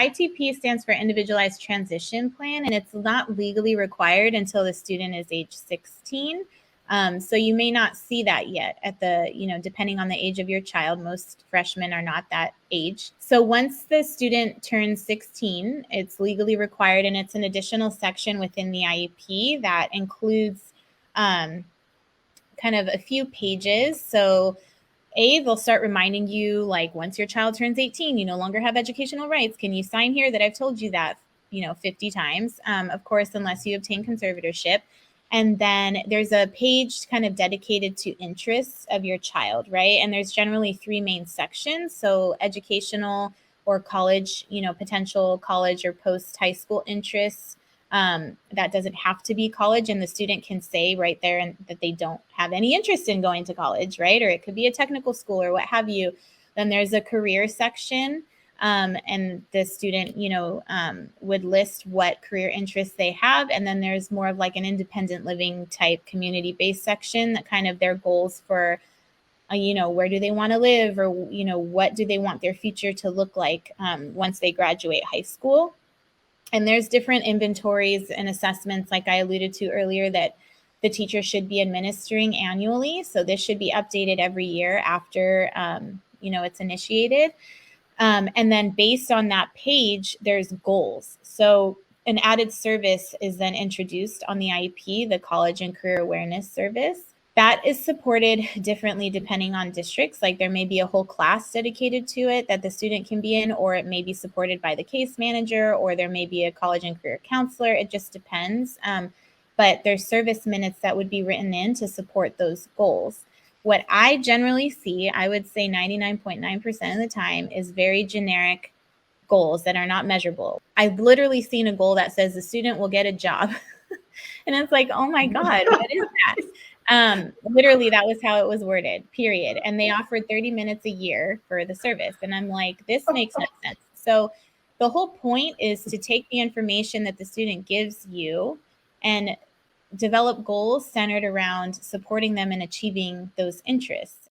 ITP stands for Individualized Transition Plan, and it's not legally required until the student is age 16. So you may not see that yet at the, depending on the age of your child. Most freshmen are not that age. So once the student turns 16, it's legally required, and it's an additional section within the IEP that includes kind of a few pages. So they'll start reminding you, like, once your child turns 18, you no longer have educational rights. Can you sign here that I've told you that, 50 times? Of course, unless you obtain conservatorship. And then there's a page kind of dedicated to interests of your child, right? And there's generally 3 main sections. So educational or college, potential college or post-high school interests. That doesn't have to be college, and the student can say right there that they don't have any interest in going to college, right? Or it could be a technical school or what have you. Then there's a career section, and the student, would list what career interests they have. And then there's more of like an independent living type community-based section that kind of their goals for, where do they want to live, or, what do they want their future to look like once they graduate high school. And there's different inventories and assessments, like I alluded to earlier, that the teacher should be administering annually. So this should be updated every year after, it's initiated. And then based on that page, there's goals. So an added service is then introduced on the IEP, the College and Career Awareness Service. That is supported differently depending on districts. Like there may be a whole class dedicated to it that the student can be in, or it may be supported by the case manager, or there may be a college and career counselor. It just depends. But there's service minutes that would be written in to support those goals. What I generally see, I would say 99.9% of the time, is very generic goals that are not measurable. I've literally seen a goal that says the student will get a job. And it's like, oh my God, what is that? Literally, that was how it was worded, period. And they offered 30 minutes a year for the service. And I'm like, this makes no sense. So the whole point is to take the information that the student gives you and develop goals centered around supporting them in achieving those interests.